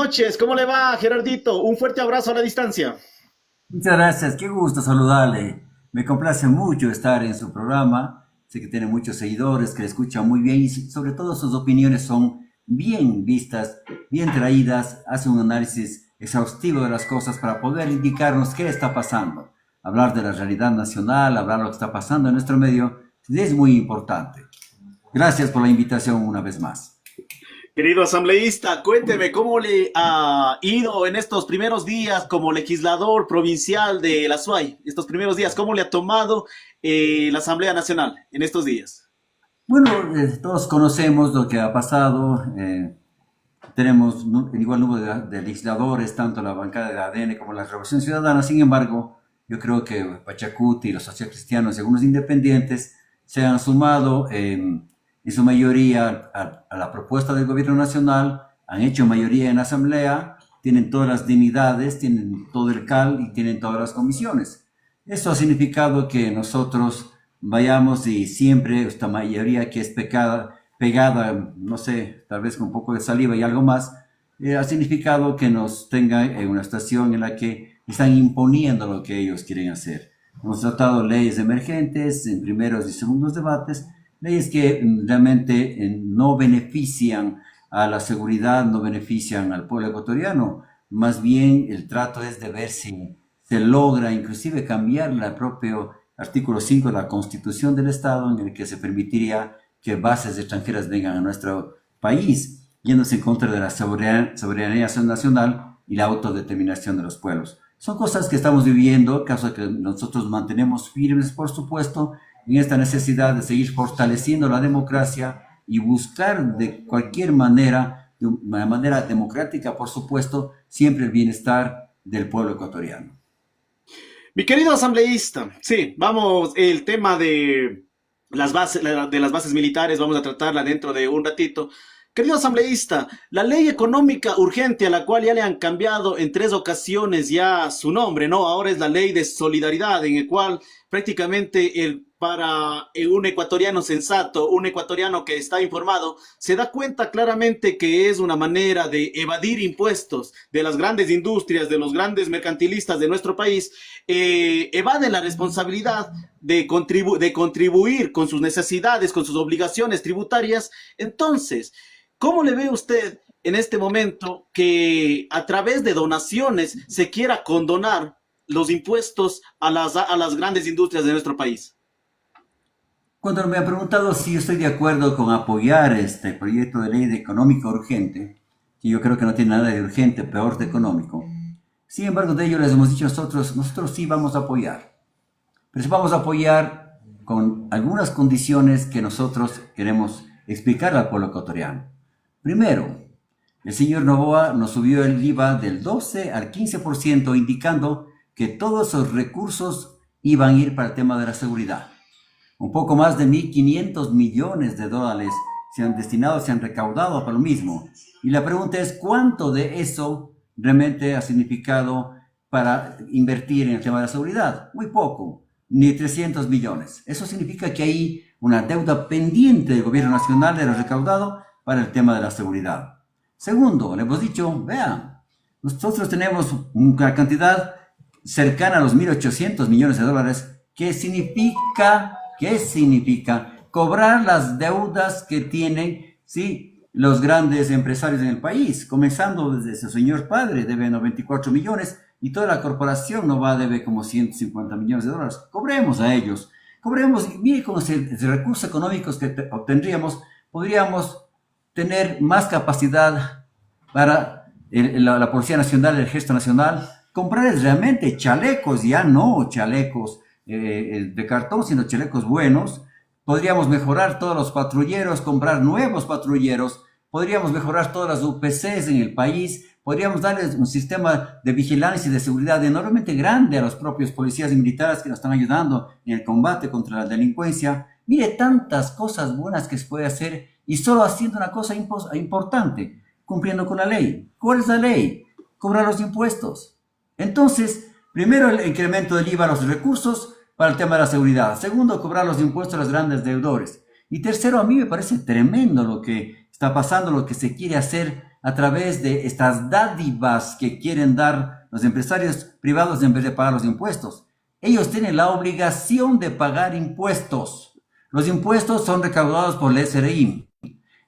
noches, ¿cómo le va, Gerardito? Un fuerte abrazo a la distancia. Muchas gracias, qué gusto saludarle. Me complace mucho estar en su programa. Sé que tiene muchos seguidores que le escuchan muy bien y sobre todo sus opiniones son bien vistas, bien traídas. Hace un análisis exhaustivo de las cosas para poder indicarnos qué está pasando. Hablar de la realidad nacional, hablar de lo que está pasando en nuestro medio, es muy importante. Gracias por la invitación una vez más. Querido asambleísta, cuénteme cómo le ha ido en estos primeros días como legislador provincial de la SUAY. Estos primeros días, ¿cómo le ha tomado la Asamblea Nacional en estos días? Bueno, todos conocemos lo que ha pasado. Tenemos el igual número de legisladores, tanto la bancada de ADN como la Revolución Ciudadana. Sin embargo, yo creo que Pachacuti, los socialcristianos y algunos independientes se han sumado en su mayoría a la propuesta del gobierno nacional, han hecho mayoría en la asamblea, tienen todas las dignidades, tienen todo el CAL y tienen todas las comisiones. Eso ha significado que nosotros vayamos y siempre esta mayoría que es pegada, no sé, tal vez con un poco de saliva y algo más, ha significado que nos tenga en una situación en la que están imponiendo lo que ellos quieren hacer. Hemos tratado leyes emergentes en primeros y segundos debates, leyes que realmente no benefician a la seguridad, no benefician al pueblo ecuatoriano. Más bien el trato es de ver si se logra inclusive cambiar el propio artículo 5 de la Constitución del Estado, en el que se permitiría que bases extranjeras vengan a nuestro país, yéndose en contra de la soberanía nacional y la autodeterminación de los pueblos. Son cosas que estamos viviendo, caso que nosotros mantenemos firmes, por supuesto, en esta necesidad de seguir fortaleciendo la democracia y buscar de cualquier manera, de una manera democrática, por supuesto, siempre el bienestar del pueblo ecuatoriano. Mi querido asambleísta, sí, vamos, el tema de las bases militares, vamos a tratarla dentro de un ratito. Querido asambleísta, la ley económica urgente a la cual ya le han cambiado en tres ocasiones ya su nombre, ¿no? Ahora es la ley de solidaridad, en el cual prácticamente para un ecuatoriano sensato, un ecuatoriano que está informado, se da cuenta claramente que es una manera de evadir impuestos de las grandes industrias, de los grandes mercantilistas de nuestro país, evaden la responsabilidad de contribuir con sus necesidades, con sus obligaciones tributarias. Entonces, ¿cómo le ve usted en este momento que a través de donaciones se quiera condonar los impuestos a las grandes industrias de nuestro país? Cuando me han preguntado si estoy de acuerdo con apoyar este proyecto de ley de económico urgente, que yo creo que no tiene nada de urgente, peor de económico. Sin embargo, de ello les hemos dicho nosotros sí vamos a apoyar. Pero sí vamos a apoyar con algunas condiciones que nosotros queremos explicar al pueblo ecuatoriano. Primero, el señor Noboa nos subió el IVA del 12 al 15%, indicando que todos esos recursos iban a ir para el tema de la seguridad. Un poco más de 1.500 millones de dólares se han destinado, se han recaudado para lo mismo. Y la pregunta es, ¿cuánto de eso realmente ha significado para invertir en el tema de la seguridad? Muy poco, ni 300 millones. Eso significa que hay una deuda pendiente del gobierno nacional de lo recaudado para el tema de la seguridad. Segundo, le hemos dicho, vean, nosotros tenemos una cantidad cercana a los 1.800 millones de dólares. ¿Qué significa cobrar las deudas que tienen, sí, los grandes empresarios en el país? Comenzando desde su señor padre, debe 94 millones, y toda la corporación no va a debe como 150 millones de dólares. Cobremos a ellos. Cobremos, y mire, con los recursos económicos que obtendríamos, podríamos tener más capacidad para la Policía Nacional, el Ejército Nacional, comprar realmente chalecos, ya no chalecos de cartón, sino chalecos buenos. Podríamos mejorar todos los patrulleros, comprar nuevos patrulleros, podríamos mejorar todas las UPCs en el país, podríamos darles un sistema de vigilancia y de seguridad enormemente grande a los propios policías y militares que nos están ayudando en el combate contra la delincuencia. Mire tantas cosas buenas que se puede hacer y solo haciendo una cosa importante, cumpliendo con la ley. ¿Cuál es la ley? Cobrar los impuestos. Entonces, primero el incremento del IVA a los recursos para el tema de la seguridad. Segundo, cobrar los impuestos a los grandes deudores. Y tercero, a mí me parece tremendo lo que está pasando, lo que se quiere hacer a través de estas dádivas que quieren dar los empresarios privados en vez de pagar los impuestos. Ellos tienen la obligación de pagar impuestos. Los impuestos son recaudados por el SRI.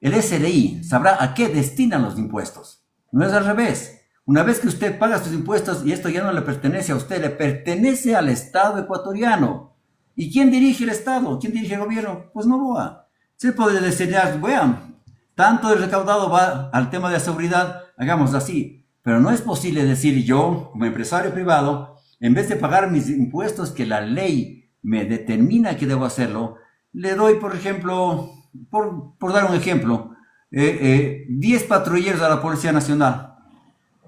El SRI sabrá a qué destinan los impuestos. No es al revés. Una vez que usted paga sus impuestos y esto ya no le pertenece a usted, le pertenece al Estado ecuatoriano. ¿Y quién dirige el Estado? ¿Quién dirige el gobierno? Pues Noboa. Se puede decir, vean, tanto el recaudado va al tema de la seguridad, hagamos así. Pero no es posible decir yo, como empresario privado, en vez de pagar mis impuestos que la ley me determina que debo hacerlo, le doy, por ejemplo, por dar un ejemplo, 10 patrulleros a la Policía Nacional.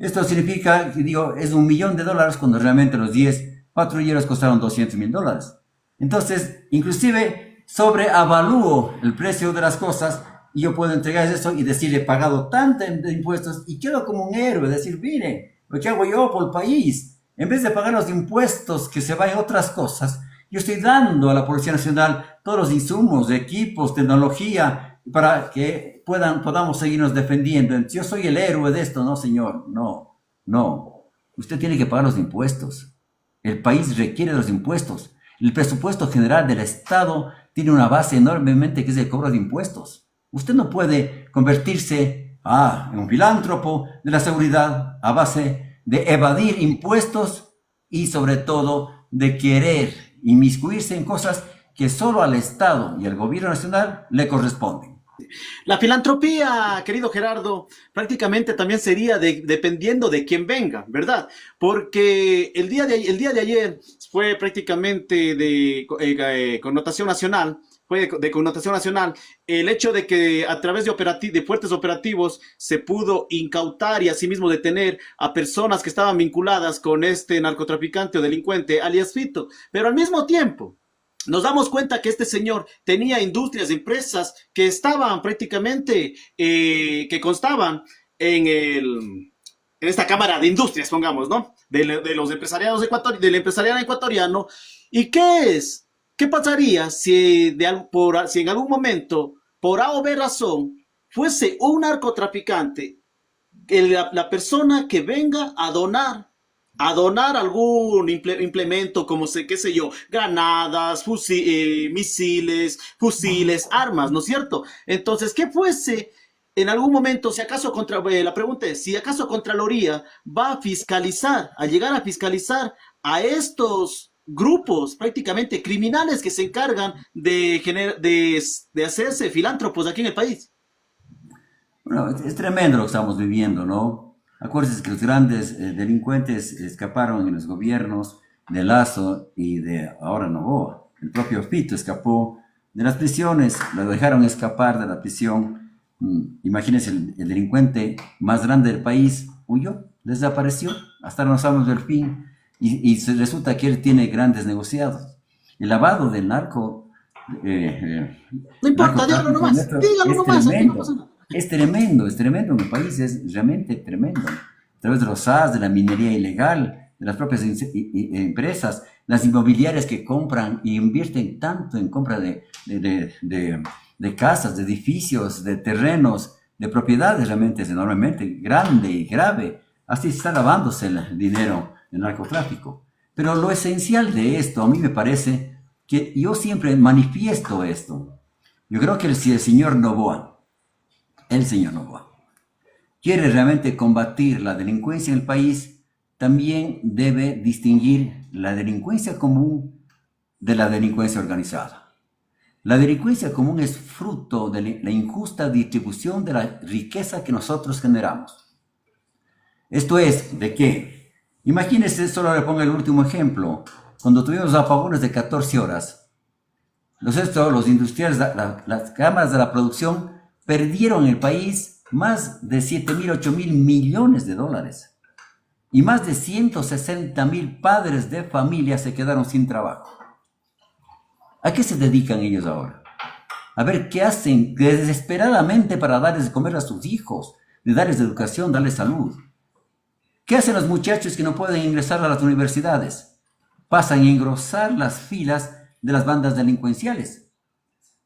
Esto significa, digo, es $1.000.000 cuando realmente los 10 patrulleros costaron $200.000. Entonces, inclusive sobreavalúo el precio de las cosas y yo puedo entregar eso y decirle, he pagado tanto de impuestos y quedo como un héroe, decir, mire, lo que hago yo por el país, en vez de pagar los impuestos que se vayan a otras cosas, yo estoy dando a la Policía Nacional todos los insumos, equipos, tecnología, para que podamos seguirnos defendiendo. Entonces, yo soy el héroe de esto. No, señor, no. Usted tiene que pagar los impuestos. El país requiere los impuestos. El presupuesto general del Estado tiene una base enormemente que es el cobro de impuestos. Usted no puede convertirse en un filántropo de la seguridad a base de evadir impuestos y sobre todo de querer inmiscuirse en cosas que solo al Estado y al gobierno nacional le corresponden. La filantropía, querido Gerardo, prácticamente también sería dependiendo de quién venga, ¿verdad? Porque el día de ayer fue prácticamente de connotación nacional, el hecho de que a través de fuertes operativos se pudo incautar y asimismo detener a personas que estaban vinculadas con este narcotraficante o delincuente, alias Fito, pero al mismo tiempo nos damos cuenta que este señor tenía industrias, empresas que estaban prácticamente, que constaban en esta Cámara de Industrias, pongamos, ¿no? De los empresariados del empresariado ecuatoriano. ¿Y qué pasaría si en algún momento, por A o B razón, fuese un narcotraficante, la persona que venga a donar algún implemento como qué sé yo, granadas, misiles, fusiles, armas, ¿no es cierto? Entonces, ¿qué fuese en algún momento, si acaso la pregunta es, si acaso Contraloría va a llegar a fiscalizar a estos grupos prácticamente criminales que se encargan de hacerse filántropos aquí en el país? Bueno, es tremendo lo que estamos viviendo, ¿no? Acuérdense que los grandes delincuentes escaparon en los gobiernos de Lazo y de ahora Noboa. El propio Fito escapó de las prisiones, lo dejaron escapar de la prisión. Imagínense, el delincuente más grande del país huyó, desapareció, hasta no sabemos del fin. Y resulta que él tiene grandes negociados. El lavado del narco... no importa, dígalo nomás, Es tremendo en el país, es realmente tremendo. A través de los SAS, de la minería ilegal, de las propias empresas, las inmobiliarias que compran e invierten tanto en compra de casas, de edificios, de terrenos, de propiedades, realmente es enormemente grande y grave. Así está lavándose el dinero del narcotráfico. Pero lo esencial de esto, a mí me parece que yo siempre manifiesto esto. Yo creo que si el señor Noboa quiere realmente combatir la delincuencia en el país, también debe distinguir la delincuencia común de la delincuencia organizada. La delincuencia común es fruto de la injusta distribución de la riqueza que nosotros generamos. Esto es, ¿de qué? Imagínense, solo le pongo el último ejemplo. Cuando tuvimos apagones de 14 horas, los industriales, las cámaras de la producción perdieron en el país más de 7.000, 8.000 millones de dólares. Y más de 160.000 padres de familia se quedaron sin trabajo. ¿A qué se dedican ellos ahora? A ver qué hacen desesperadamente para darles de comer a sus hijos, de darles educación, darles salud. ¿Qué hacen los muchachos que no pueden ingresar a las universidades? Pasan a engrosar las filas de las bandas delincuenciales.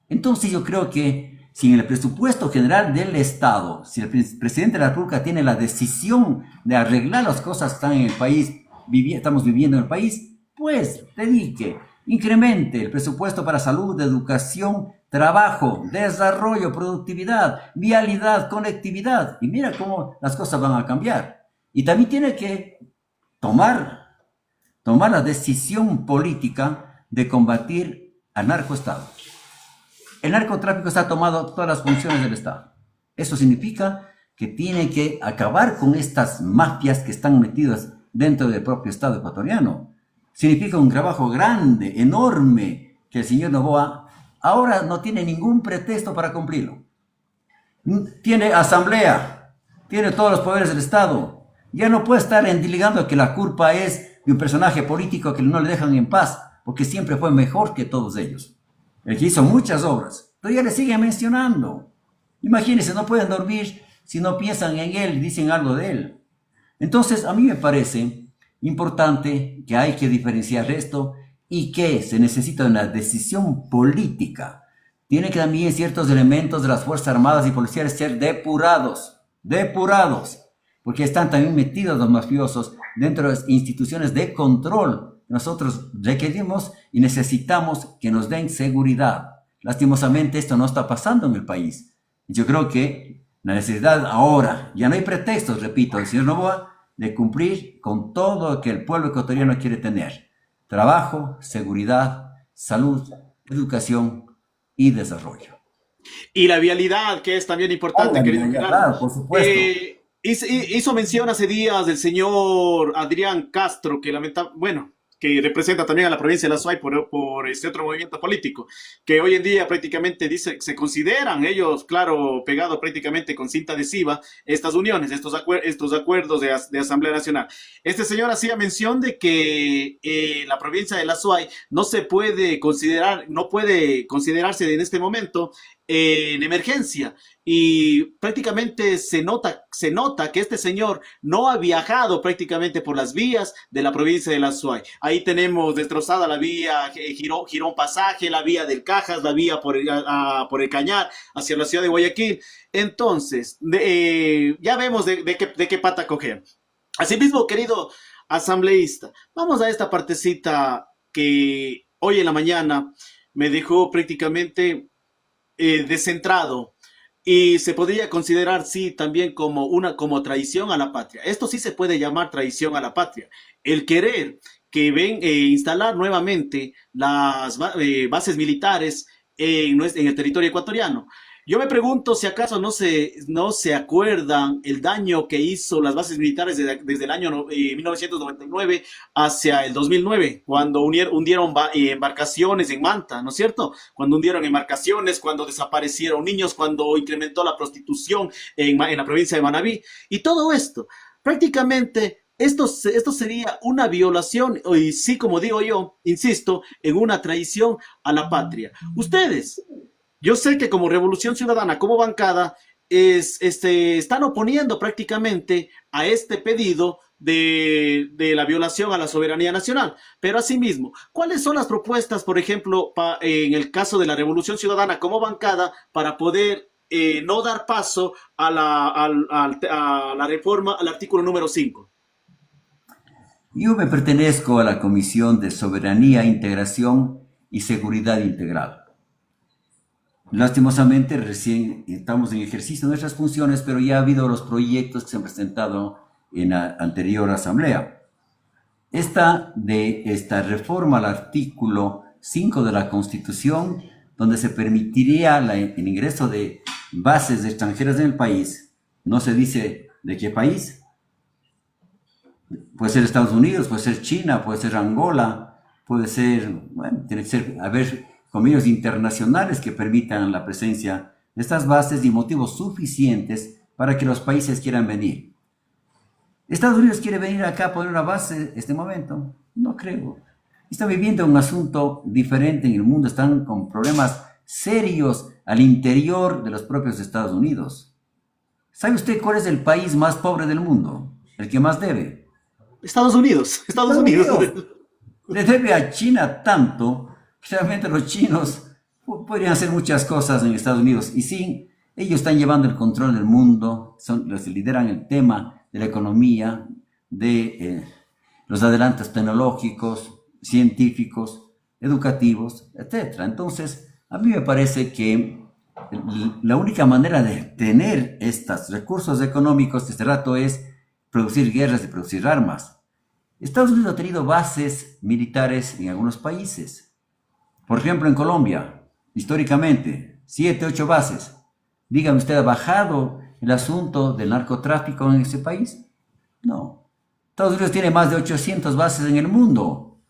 Entonces yo creo que Si en el presupuesto general del Estado, si el presidente de la República tiene la decisión de arreglar las cosas que están en el país, estamos viviendo en el país, pues dedique, incremente el presupuesto para salud, educación, trabajo, desarrollo, productividad, vialidad, conectividad. Y mira cómo las cosas van a cambiar. Y también tiene que tomar la decisión política de combatir al narcoestado. El narcotráfico está tomando todas las funciones del Estado. Eso significa que tiene que acabar con estas mafias que están metidas dentro del propio Estado ecuatoriano. Significa un trabajo grande, enorme, que el señor Noboa ahora no tiene ningún pretexto para cumplirlo. Tiene asamblea, tiene todos los poderes del Estado. Ya no puede estar endiligando que la culpa es de un personaje político que no le dejan en paz, porque siempre fue mejor que todos ellos. El que hizo muchas obras, todavía le siguen mencionando. Imagínense, no pueden dormir si no piensan en él y dicen algo de él. Entonces, a mí me parece importante que hay que diferenciar esto y que se necesita una decisión política. Tiene que también ciertos elementos de las Fuerzas Armadas y Policiales ser depurados, porque están también metidos los mafiosos dentro de las instituciones de control. Nosotros requerimos y necesitamos que nos den seguridad. Lastimosamente esto no está pasando en el país. Yo creo que la necesidad ahora, ya no hay pretextos, repito, el señor Noboa, de cumplir con todo lo que el pueblo ecuatoriano quiere tener. Trabajo, seguridad, salud, educación y desarrollo. Y la vialidad, que es también importante, querido Gerardo. Claro, por supuesto. Hizo mención hace días del señor Adrián Castro, que representa también a la provincia de la Suay por este otro movimiento político, que hoy en día prácticamente se consideran ellos, claro, pegados prácticamente con cinta adhesiva, estas uniones, estos acuerdos de Asamblea Nacional. Este señor hacía mención de que la provincia de la Suay no puede considerarse en este momento en emergencia, y prácticamente se nota que este señor no ha viajado prácticamente por las vías de la provincia de la Suay. Ahí tenemos destrozada la vía Girón Pasaje, la vía del Cajas, la vía por el Cañar hacia la ciudad de Guayaquil. Entonces, ya vemos de qué pata coger. Asimismo, querido asambleísta, vamos a esta partecita que hoy en la mañana me dejó prácticamente descentrado, y se podría considerar, sí, también como traición a la patria. Esto sí se puede llamar traición a la patria. El querer instalar nuevamente las bases militares en el territorio ecuatoriano. Yo me pregunto si acaso no se acuerdan el daño que hizo las bases militares desde el año 1999 hacia el 2009, cuando hundieron embarcaciones en Manta, ¿no es cierto? Cuando hundieron embarcaciones, cuando desaparecieron niños, cuando incrementó la prostitución en la provincia de Manabí. Y todo esto, prácticamente, esto sería una violación, y sí, como digo yo, insisto, en una traición a la patria. Ustedes, yo sé que como Revolución Ciudadana, como bancada, están oponiendo prácticamente a este pedido de la violación a la soberanía nacional. Pero asimismo, ¿cuáles son las propuestas, por ejemplo, en el caso de la Revolución Ciudadana como bancada, para poder no dar paso a la reforma al artículo número 5? Yo me pertenezco a la Comisión de Soberanía, Integración y Seguridad Integral. Lastimosamente, recién estamos en ejercicio de nuestras funciones, pero ya ha habido los proyectos que se han presentado en la anterior asamblea. Esta reforma al artículo 5 de la Constitución, donde se permitiría el ingreso de bases extranjeras en el país, no se dice de qué país. Puede ser Estados Unidos, puede ser China, puede ser Angola, puede ser, bueno, tiene que ser, convenios internacionales que permitan la presencia de estas bases y motivos suficientes para que los países quieran venir. ¿Estados Unidos quiere venir acá a poner una base en este momento? No creo. Está viviendo un asunto diferente en el mundo, están con problemas serios al interior de los propios Estados Unidos. ¿Sabe usted cuál es el país más pobre del mundo? El que más debe. Estados Unidos. Le debe a China tanto. Realmente los chinos, Podrían hacer muchas cosas en Estados Unidos. Y sí, ellos están llevando el control del mundo, son los que lideran el tema de la economía, de los adelantos tecnológicos, científicos, educativos, etcétera. Entonces, a mí me parece que la única manera de tener estos recursos económicos de este rato es producir guerras y producir armas. Estados Unidos ha tenido bases militares en algunos países. Por ejemplo, en Colombia, históricamente, 7, 8 bases. Dígame, ¿usted ha bajado el asunto del narcotráfico en ese país? No. Estados Unidos tiene más de 800 bases en el mundo.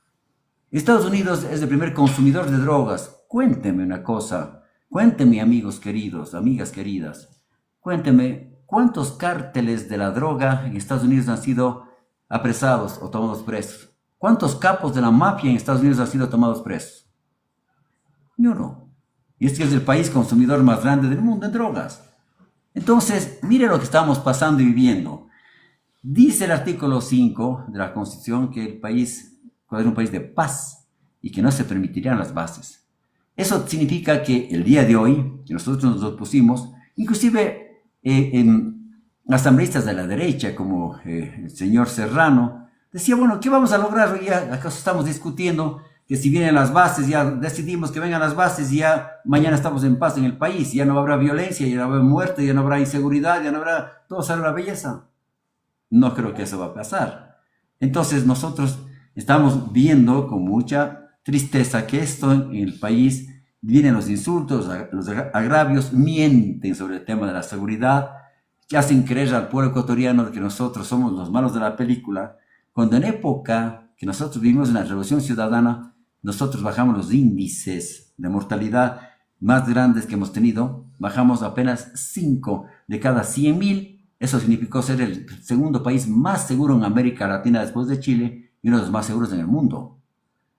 Estados Unidos es el primer consumidor de drogas. Cuénteme una cosa. Cuénteme, amigos queridos, amigas queridas. Cuénteme, ¿cuántos cárteles de la droga en Estados Unidos han sido apresados o tomados presos? ¿Cuántos capos de la mafia en Estados Unidos han sido tomados presos? Ni uno. Y este es el país consumidor más grande del mundo en drogas. Entonces, mire lo que estamos pasando y viviendo. Dice el artículo 5 de la Constitución que el país es un país de paz y que no se permitirían las bases. Eso significa que el día de hoy, que nosotros nos opusimos, inclusive asambleístas de la derecha, como el señor Serrano, decía, bueno, ¿qué vamos a lograr? Ya acaso estamos discutiendo que si vienen las bases, ya decidimos que vengan las bases y ya mañana estamos en paz en el país, ya no habrá violencia, ya no habrá muerte, ya no habrá inseguridad, ya no habrá, todo será la belleza. No creo que eso va a pasar. Entonces nosotros estamos viendo con mucha tristeza que esto en el país, vienen los insultos, los agravios, mienten sobre el tema de la seguridad, que hacen creer al pueblo ecuatoriano que nosotros somos los malos de la película, cuando en época que nosotros vivimos en la Revolución Ciudadana, nosotros bajamos los índices de mortalidad más grandes que hemos tenido, bajamos apenas 5 de cada 100.000, eso significó ser el segundo país más seguro en América Latina después de Chile y uno de los más seguros en el mundo.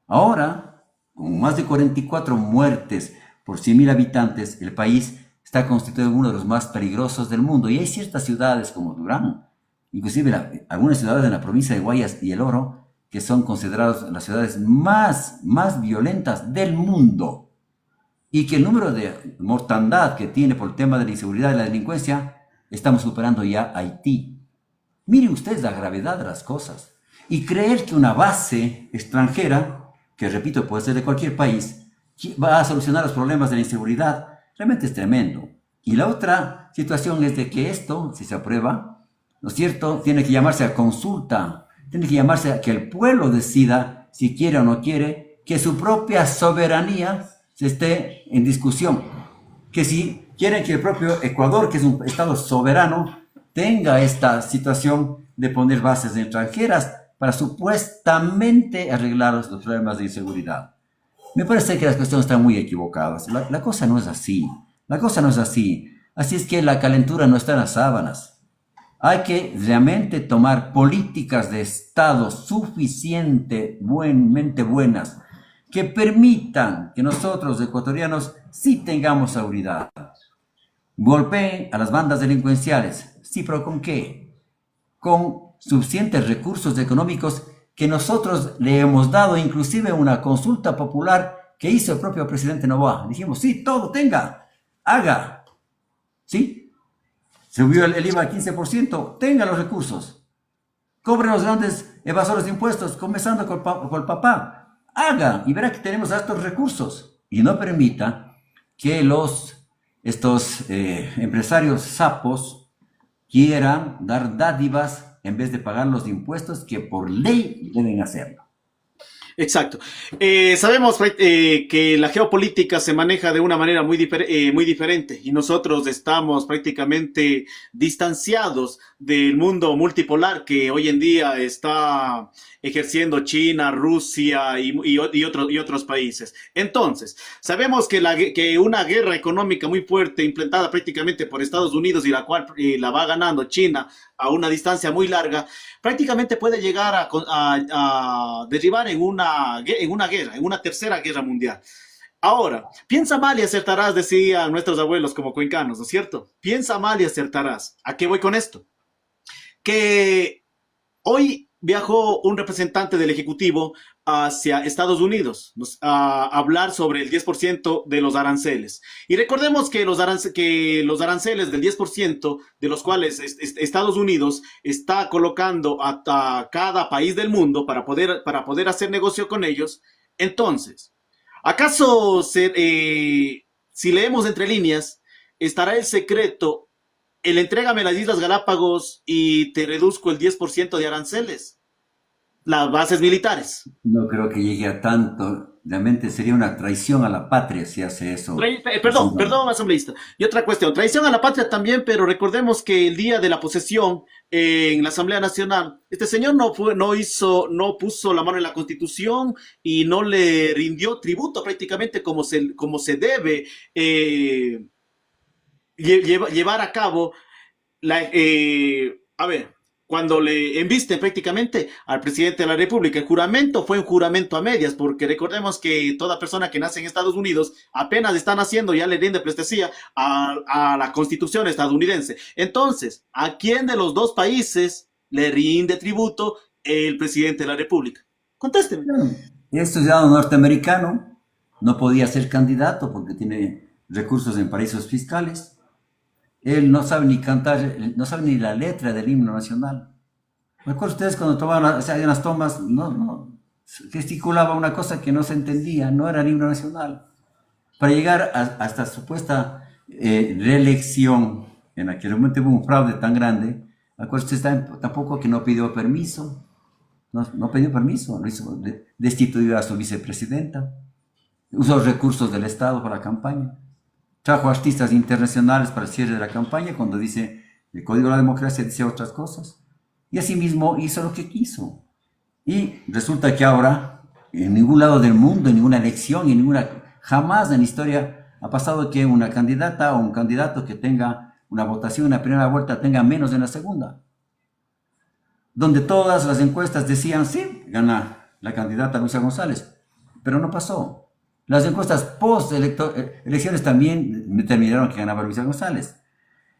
Ahora, con más de 44 muertes por 100.000 habitantes, el país está constituido en uno de los más peligrosos del mundo. Y hay ciertas ciudades como Durán, inclusive algunas ciudades en la provincia de Guayas y El Oro, que son consideradas las ciudades más violentas del mundo. Y que el número de mortandad que tiene por el tema de la inseguridad y la delincuencia, estamos superando ya Haití. Miren ustedes la gravedad de las cosas. Y creer que una base extranjera, que repito, puede ser de cualquier país, va a solucionar los problemas de la inseguridad, realmente es tremendo. Y la otra situación es de que esto, si se aprueba, ¿no es cierto?, tiene que llamarse a consulta, tiene que llamarse a que el pueblo decida si quiere o no quiere, que su propia soberanía se esté en discusión. Que si quieren que el propio Ecuador, que es un estado soberano, tenga esta situación de poner bases extranjeras para supuestamente arreglar los problemas de inseguridad. Me parece que las cuestiones están muy equivocadas. La cosa no es así. La cosa no es así. Así es que la calentura no está en las sábanas. Hay que realmente tomar políticas de Estado suficientemente buenas que permitan que nosotros, ecuatorianos, sí tengamos seguridad. Golpeen a las bandas delincuenciales. Sí, pero ¿con qué? Con suficientes recursos económicos que nosotros le hemos dado, inclusive una consulta popular que hizo el propio presidente Noboa. Dijimos, sí, todo tenga, haga. ¿Sí? Subió el IVA al 15%, tenga los recursos. Cobre los grandes evasores de impuestos, comenzando por el papá. Haga y verá que tenemos estos recursos. Y no permita que estos empresarios sapos quieran dar dádivas en vez de pagar los impuestos que por ley deben hacerlo. Exacto. Sabemos que la geopolítica se maneja de una manera muy diferente y nosotros estamos prácticamente distanciados del mundo multipolar que hoy en día está ejerciendo China, Rusia y otros países. Entonces, sabemos que una guerra económica muy fuerte implementada prácticamente por Estados Unidos y la cual la va ganando China a una distancia muy larga, prácticamente puede llegar a derivar en una guerra, en una tercera guerra mundial. Ahora, piensa mal y acertarás, decían nuestros abuelos como cuencanos, ¿no es cierto? Piensa mal y acertarás. ¿A qué voy con esto? Que hoy viajó un representante del Ejecutivo hacia Estados Unidos, a hablar sobre el 10% de los aranceles. Y recordemos que que los aranceles del 10%, de los cuales Estados Unidos está colocando a cada país del mundo para poder hacer negocio con ellos. Entonces, ¿acaso si leemos entre líneas, estará el secreto, el entrégame las Islas Galápagos y te reduzco el 10% de aranceles? Las bases militares. No creo que llegue a tanto. Realmente sería una traición a la patria si hace eso. Perdón, perdón, asambleísta. Y otra cuestión, traición a la patria también, pero recordemos que el día de la posesión en la Asamblea Nacional, este señor no puso la mano en la Constitución y no le rindió tributo prácticamente como se debe llevar a cabo a ver, cuando le embisten prácticamente al presidente de la República, el juramento fue un juramento a medias, porque recordemos que toda persona que nace en Estados Unidos apenas está naciendo, ya le rinde pleitesía a la Constitución estadounidense. Entonces, ¿a quién de los dos países le rinde tributo el presidente de la República? Contésteme. Es ciudadano norteamericano, no podía ser candidato porque tiene recursos en paraísos fiscales. Él no sabe ni cantar, no sabe ni la letra del himno nacional. ¿Recuerdan ustedes cuando tomaban las tomas? No, gesticulaba una cosa que no se entendía, no era el himno nacional. Para llegar a esta supuesta reelección, en la que realmente hubo un fraude tan grande, acuérdense tampoco que no pidió permiso, no pidió permiso, destituyó a su vicepresidenta, usó recursos del Estado para la campaña. Trajo artistas internacionales para el cierre de la campaña cuando dice el Código de la Democracia dice otras cosas. Y asimismo hizo lo que quiso. Y resulta que ahora, en ningún lado del mundo, en ninguna elección, jamás en la historia ha pasado que una candidata o un candidato que tenga una votación en la primera vuelta tenga menos en la segunda. Donde todas las encuestas decían, sí, gana la candidata Luisa González, pero no pasó. Las encuestas post-elecciones también determinaron que ganaba Luisa González.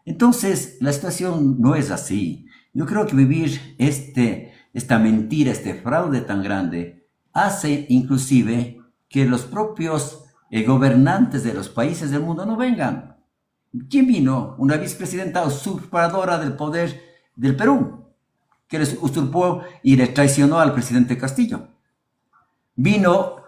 Entonces, la situación no es así. Yo creo que vivir esta mentira, este fraude tan grande, hace inclusive que los propios gobernantes de los países del mundo no vengan. ¿Quién vino? Una vicepresidenta usurpadora del poder del Perú, que les usurpó y le traicionó al presidente Castillo. Vino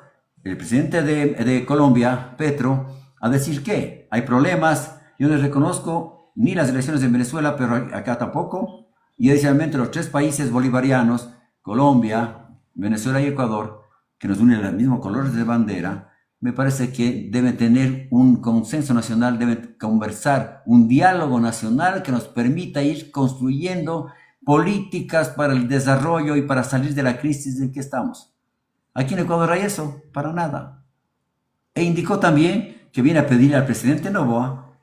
el presidente de Colombia, Petro, a decir que hay problemas, yo no reconozco ni las elecciones en Venezuela, pero acá tampoco, y adicionalmente los tres países bolivarianos, Colombia, Venezuela y Ecuador, que nos unen los mismos colores de bandera, me parece que deben tener un consenso nacional, deben conversar, un diálogo nacional que nos permita ir construyendo políticas para el desarrollo y para salir de la crisis en que estamos. Aquí en Ecuador hay eso, para nada. E indicó también que viene a pedirle al presidente Noboa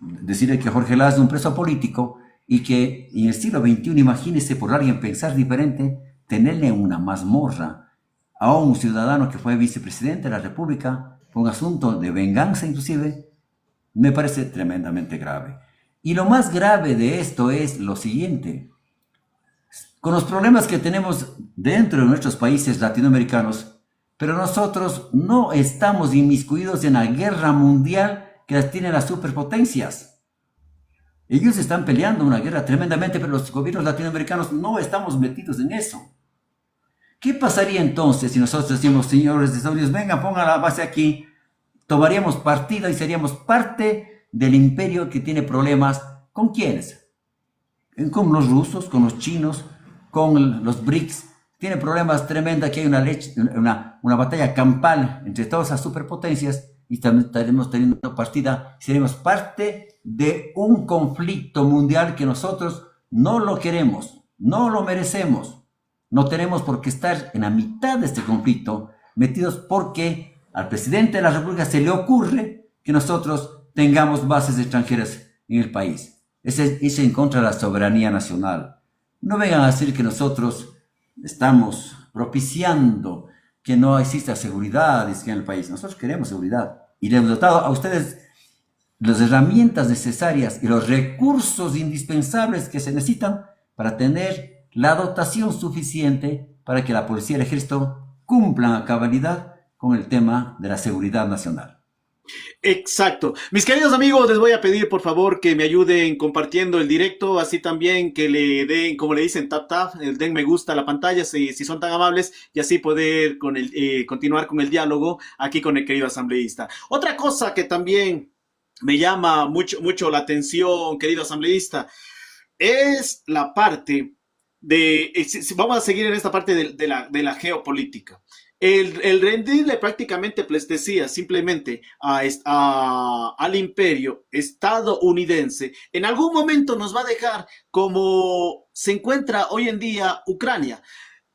decirle que Jorge Lazo es un preso político y que en el siglo XXI, imagínese por alguien pensar diferente, tenerle una mazmorra a un ciudadano que fue vicepresidente de la República, por un asunto de venganza inclusive, me parece tremendamente grave. Y lo más grave de esto es lo siguiente. Con los problemas que tenemos dentro de nuestros países latinoamericanos, pero nosotros no estamos inmiscuidos en la guerra mundial que las tienen las superpotencias. Ellos están peleando una guerra tremendamente, pero los gobiernos latinoamericanos no estamos metidos en eso. ¿Qué pasaría entonces si nosotros decimos, señores de Estados Unidos, vengan, pongan la base aquí, tomaríamos partido y seríamos parte del imperio que tiene problemas? ¿Con quiénes? Con los rusos, con los chinos, con los BRICS. Tiene problemas tremendos, que hay una batalla campal entre todas esas superpotencias y también estaremos teniendo partida, seremos parte de un conflicto mundial que nosotros no lo queremos, no lo merecemos. No tenemos por qué estar en la mitad de este conflicto metidos porque al presidente de la República se le ocurre que nosotros tengamos bases extranjeras en el país. Es en contra de la soberanía nacional. No vengan a decir que nosotros estamos propiciando que no exista seguridad en el país. Nosotros queremos seguridad y le hemos dotado a ustedes las herramientas necesarias y los recursos indispensables que se necesitan para tener la dotación suficiente para que la policía y el ejército cumplan a cabalidad con el tema de la seguridad nacional. Exacto. Mis queridos amigos, les voy a pedir por favor que me ayuden compartiendo el directo, así también que le den, como le dicen, tap tap, den me gusta a la pantalla si son tan amables y así poder continuar con el diálogo aquí con el querido asambleísta. Otra cosa que también me llama mucho la atención, querido asambleísta, es la parte vamos a seguir en esta parte de la geopolítica. El rendirle prácticamente pleitesía simplemente al imperio estadounidense, en algún momento nos va a dejar como se encuentra hoy en día Ucrania.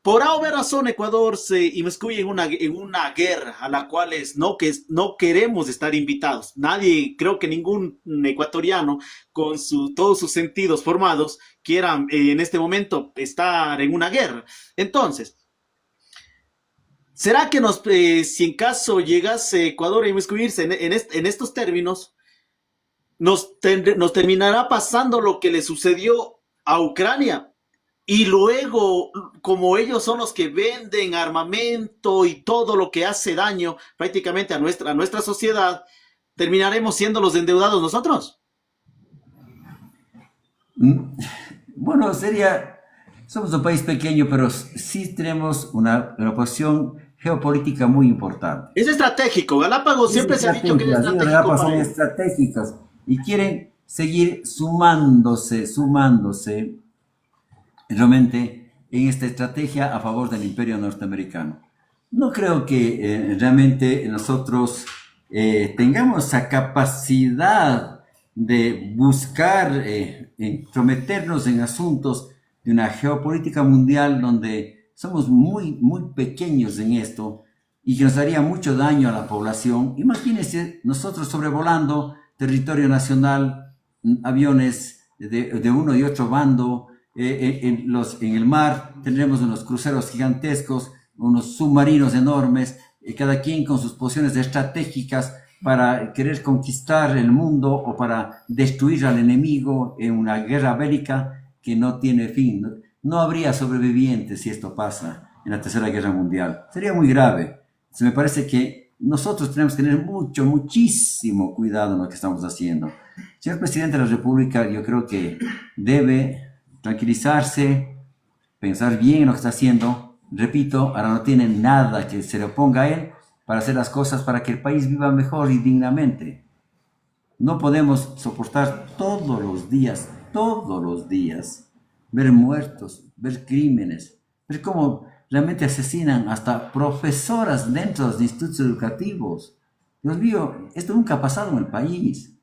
Por alguna razón Ecuador se inmiscuye en una guerra a la cual no queremos estar invitados. Nadie, creo que ningún ecuatoriano con todos sus sentidos formados quieran en este momento estar en una guerra. Entonces, ¿será que si en caso llegase Ecuador a inmiscuirse en estos términos, nos terminará pasando lo que le sucedió a Ucrania? Y luego, como ellos son los que venden armamento y todo lo que hace daño prácticamente a nuestra sociedad, ¿terminaremos siendo los endeudados nosotros? Bueno, somos un país pequeño, pero sí tenemos una posición geopolítica muy importante. Es estratégico. Galápagos siempre se ha dicho que es estratégico. Galápagos son estratégicas y quieren seguir sumándose realmente en esta estrategia a favor del imperio norteamericano. No creo que realmente nosotros tengamos esa capacidad de buscar intrometernos en asuntos de una geopolítica mundial donde somos muy pequeños en esto y que nos haría mucho daño a la población. Imagínense nosotros sobrevolando territorio nacional, aviones de uno y otro bando, en el mar tendremos unos cruceros gigantescos, unos submarinos enormes, cada quien con sus posiciones estratégicas para querer conquistar el mundo o para destruir al enemigo en una guerra bélica que no tiene fin. No habría sobrevivientes si esto pasa en la Tercera Guerra Mundial. Sería muy grave. Entonces, me parece que nosotros tenemos que tener muchísimo cuidado en lo que estamos haciendo. Señor Presidente de la República, yo creo que debe tranquilizarse, pensar bien en lo que está haciendo. Repito, ahora no tiene nada que se le oponga a él para hacer las cosas para que el país viva mejor y dignamente. No podemos soportar todos los días, ver muertos, ver crímenes, ver cómo realmente asesinan hasta profesoras dentro de los institutos educativos. Dios mío, esto nunca ha pasado en el país.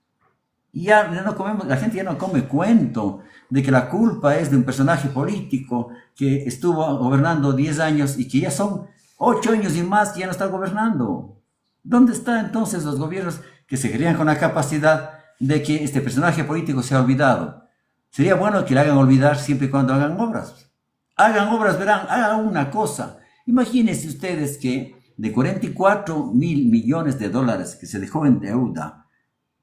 Y ya no comemos, la gente ya no come cuento de que la culpa es de un personaje político que estuvo gobernando 10 años y que ya son 8 años y más que ya no está gobernando. ¿Dónde están entonces los gobiernos que se creían con la capacidad de que este personaje político se ha olvidado? Sería bueno que le hagan olvidar siempre y cuando hagan obras. Hagan obras, verán, hagan una cosa. Imagínense ustedes que de 44.000 millones de dólares que se dejó en deuda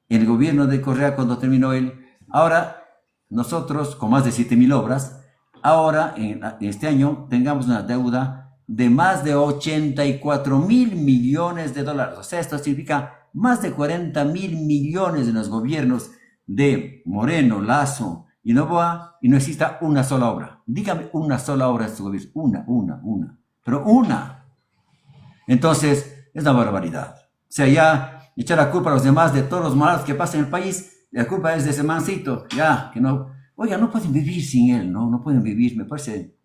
el gobierno de Correa cuando terminó él, ahora nosotros con más de 7.000 obras, ahora en este año tengamos una deuda de más de 84.000 millones de dólares. O sea, esto significa más de 40.000 millones en los gobiernos de Moreno, Lasso y Noboa, y no exista una sola obra. Dígame una sola obra en su gobierno. Una. Pero una. Entonces, es una barbaridad. O sea, ya echar la culpa a los demás de todos los malos que pasan en el país, la culpa es de ese mancito, ya, que no, oiga, no pueden vivir sin él, no pueden vivir, me parece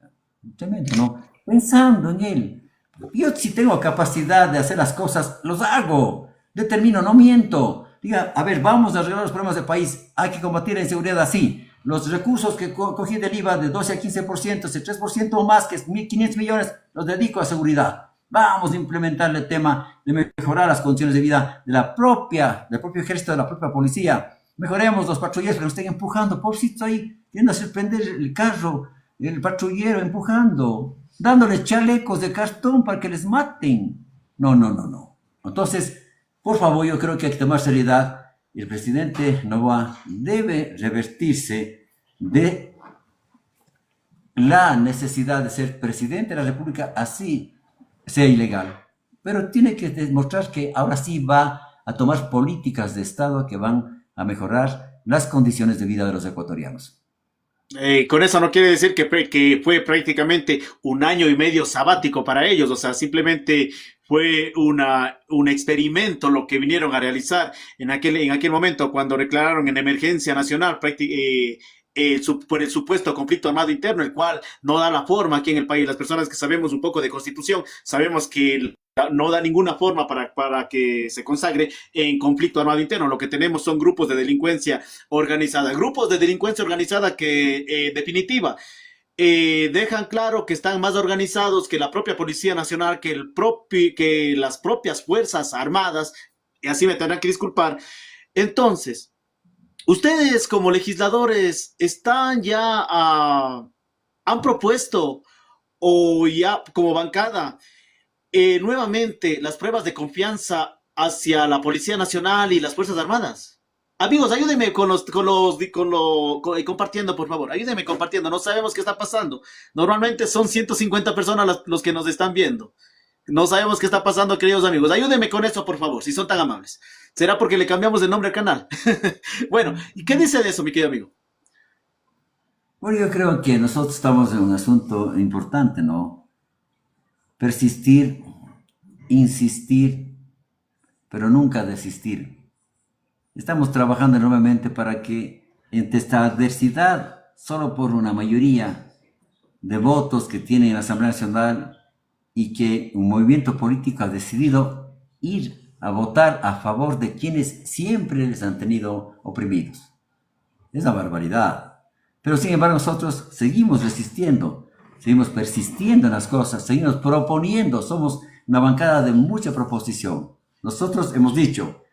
tremendo, ¿no? Pensando en él. Yo si tengo capacidad de hacer las cosas, los hago, determino, no miento. Diga, a ver, vamos a arreglar los problemas del país, hay que combatir la inseguridad así. Los recursos que cogí del IVA de 12 a 15%, ese 3% o más, que es 1.500 millones, los dedico a seguridad. Vamos a implementar el tema de mejorar las condiciones de vida del propio ejército, de la propia policía. Mejoremos los patrulleros que nos estén empujando. Pobrecito ahí, queriendo hacer prender el carro, el patrullero empujando, dándoles chalecos de cartón para que les maten. No. Entonces, por favor, yo creo que hay que tomar seriedad. El presidente Noboa debe revertirse de la necesidad de ser presidente de la República así sea ilegal, pero tiene que demostrar que ahora sí va a tomar políticas de Estado que van a mejorar las condiciones de vida de los ecuatorianos. Con eso no quiere decir que fue prácticamente un año y medio sabático para ellos, o sea, simplemente fue un experimento lo que vinieron a realizar en aquel momento cuando declararon en emergencia nacional por el supuesto conflicto armado interno, el cual no da la forma aquí en el país. Las personas que sabemos un poco de constitución, sabemos que no da ninguna forma para que se consagre en conflicto armado interno. Lo que tenemos son grupos de delincuencia organizada que, definitiva, dejan claro que están más organizados que la propia Policía Nacional, que las propias Fuerzas Armadas, y así me tendrán que disculpar. Entonces, ustedes como legisladores están ya, han propuesto o ya como bancada nuevamente las pruebas de confianza hacia la Policía Nacional y las Fuerzas Armadas. Amigos, ayúdenme compartiendo, por favor. Ayúdenme compartiendo. No sabemos qué está pasando. Normalmente son 150 personas los que nos están viendo. No sabemos qué está pasando, queridos amigos. Ayúdenme con eso, por favor, si son tan amables. ¿Será porque le cambiamos de nombre al canal? Bueno, ¿y qué dice de eso, mi querido amigo? Bueno, yo creo que nosotros estamos en un asunto importante, ¿no? Persistir, insistir, pero nunca desistir. Estamos trabajando enormemente para que ante esta adversidad, solo por una mayoría de votos que tiene la Asamblea Nacional y que un movimiento político ha decidido ir a votar a favor de quienes siempre les han tenido oprimidos. Es una barbaridad. Pero sin embargo nosotros seguimos resistiendo, seguimos persistiendo en las cosas, seguimos proponiendo, somos una bancada de mucha proposición. Nosotros hemos dicho,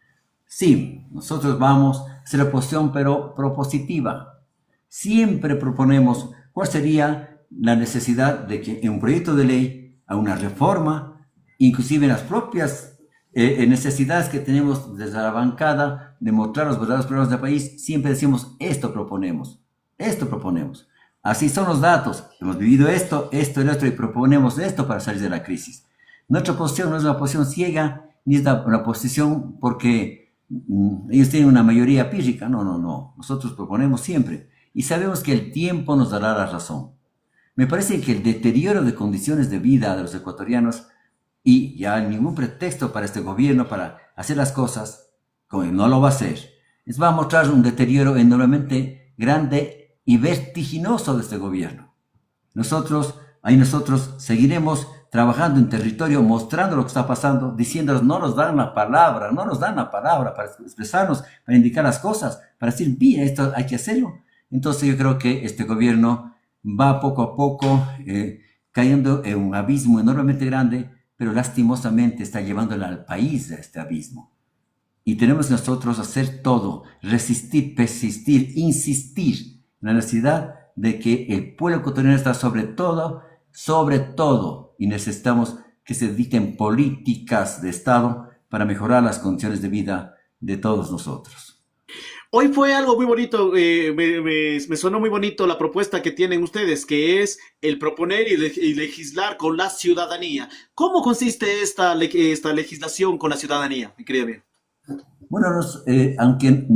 sí, nosotros vamos a hacer la oposición, pero propositiva. Siempre proponemos cuál sería la necesidad de que en un proyecto de ley, a una reforma, inclusive en las propias necesidades que tenemos desde la bancada de mostrar los verdaderos problemas del país, siempre decimos, esto proponemos. Esto proponemos. Así son los datos. Hemos vivido esto, esto y esto y proponemos esto para salir de la crisis. Nuestra posición no es una posición ciega, ni es una posición porque ellos tienen una mayoría pírrica. No, no, no. Nosotros proponemos siempre. Y sabemos que el tiempo nos dará la razón. Me parece que el deterioro de condiciones de vida de los ecuatorianos y ya ningún pretexto para este gobierno para hacer las cosas, como no lo va a hacer, les va a mostrar un deterioro enormemente grande y vertiginoso de este gobierno. Nosotros seguiremos trabajando en territorio, mostrando lo que está pasando, diciéndonos, no nos dan la palabra para expresarnos, para indicar las cosas, para decir, mira, esto hay que hacerlo. Entonces yo creo que este gobierno va poco a poco cayendo en un abismo enormemente grande, pero lastimosamente está llevándole al país a este abismo. Y tenemos nosotros hacer todo, resistir, persistir, insistir en la necesidad de que el pueblo ecuatoriano está sobre todo, y necesitamos que se dicten políticas de Estado para mejorar las condiciones de vida de todos nosotros. Hoy fue algo muy bonito, me sonó muy bonito la propuesta que tienen ustedes, que es el proponer y legislar con la ciudadanía. ¿Cómo consiste esta legislación con la ciudadanía, mi querido amigo? Bueno, aunque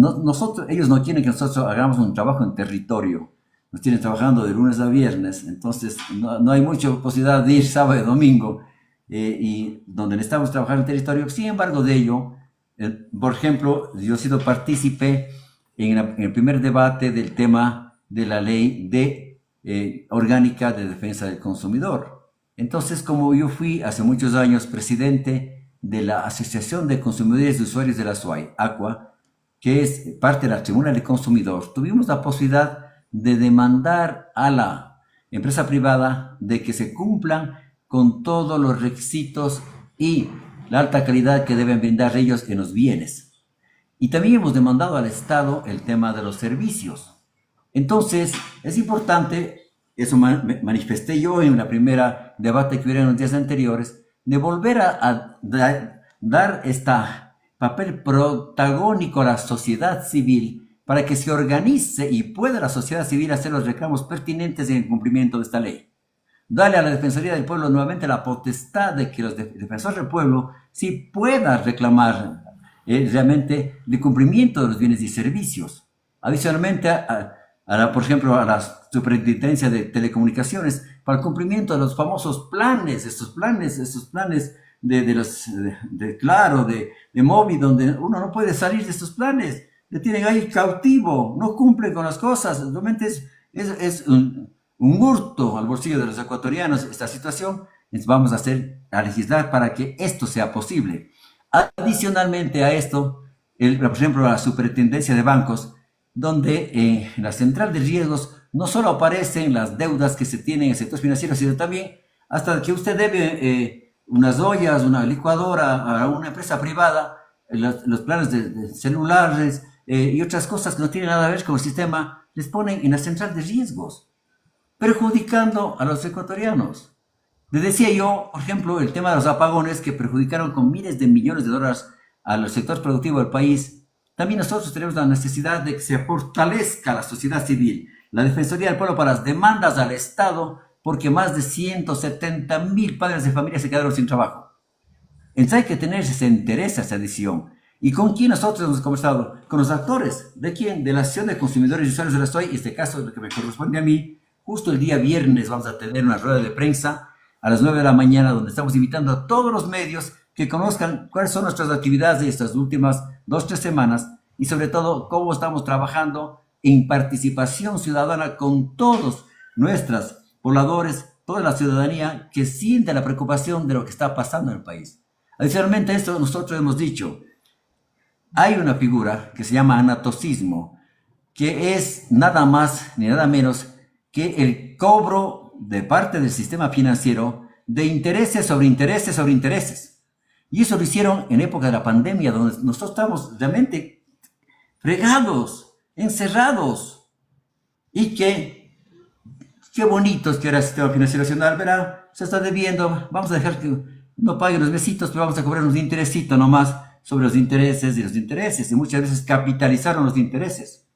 ellos no quieren que nosotros hagamos un trabajo en territorio, nos tienen trabajando de lunes a viernes, entonces no hay mucha posibilidad de ir sábado y domingo, y donde necesitamos trabajar en territorio. Sin embargo de ello, por ejemplo, yo he sido partícipe en el primer debate del tema de la ley orgánica de defensa del consumidor. Entonces, como yo fui hace muchos años presidente de la Asociación de Consumidores y Usuarios de la SUAY, ACUA, que es parte de la Tribuna del Consumidor, tuvimos la posibilidad de demandar a la empresa privada de que se cumplan con todos los requisitos y la alta calidad que deben brindar ellos en los bienes. Y también hemos demandado al Estado el tema de los servicios. Entonces, es importante, eso manifesté yo en la primera debate que hubo en los días anteriores, de volver a dar este papel protagónico a la sociedad civil para que se organice y pueda la sociedad civil hacer los reclamos pertinentes en el cumplimiento de esta ley. Dale a la Defensoría del Pueblo nuevamente la potestad de que los defensores del pueblo sí puedan reclamar realmente el cumplimiento de los bienes y servicios. Adicionalmente, por ejemplo, a la Superintendencia de Telecomunicaciones, para el cumplimiento de los famosos planes, estos planes de Claro, de Móvil, donde uno no puede salir de estos planes, le tienen ahí cautivo, no cumplen con las cosas, realmente es un hurto al bolsillo de los ecuatorianos esta situación. Entonces vamos a legislar para que esto sea posible. Adicionalmente a esto, por ejemplo, la Superintendencia de Bancos, donde en la central de riesgos no solo aparecen las deudas que se tienen en el sector financiero, sino también hasta que usted debe unas ollas, una licuadora a una empresa privada, los planes de celulares y otras cosas que no tienen nada que ver con el sistema, les ponen en la central de riesgos, perjudicando a los ecuatorianos. Les decía yo, por ejemplo, el tema de los apagones que perjudicaron con miles de millones de dólares al sector productivo del país. También nosotros tenemos la necesidad de que se fortalezca la sociedad civil, la Defensoría del Pueblo para las demandas al Estado, porque más de 170.000 padres de familia se quedaron sin trabajo. Entonces hay que tener ese interés, esa decisión. ¿Y con quién nosotros hemos conversado? Con los actores. ¿De quién? De la Asociación de Consumidores y Usuarios de la SOI. En este caso, lo que me corresponde a mí, justo el día viernes vamos a tener una rueda de prensa a las 9 de la mañana, donde estamos invitando a todos los medios que conozcan cuáles son nuestras actividades de estas últimas 2-3 semanas y sobre todo cómo estamos trabajando en participación ciudadana con todos nuestros pobladores, toda la ciudadanía que siente la preocupación de lo que está pasando en el país. Adicionalmente a esto, nosotros hemos dicho, hay una figura que se llama anatocismo, que es nada más ni nada menos que el cobro de parte del sistema financiero de intereses sobre intereses sobre intereses. Y eso lo hicieron en época de la pandemia, donde nosotros estamos realmente fregados, encerrados. Y qué bonito es que ahora el sistema financiero nacional, verá, se está debiendo, vamos a dejar que no pague los besitos, pero vamos a cobrar unos interesitos nomás sobre los intereses y los intereses, y muchas veces capitalizaron los intereses.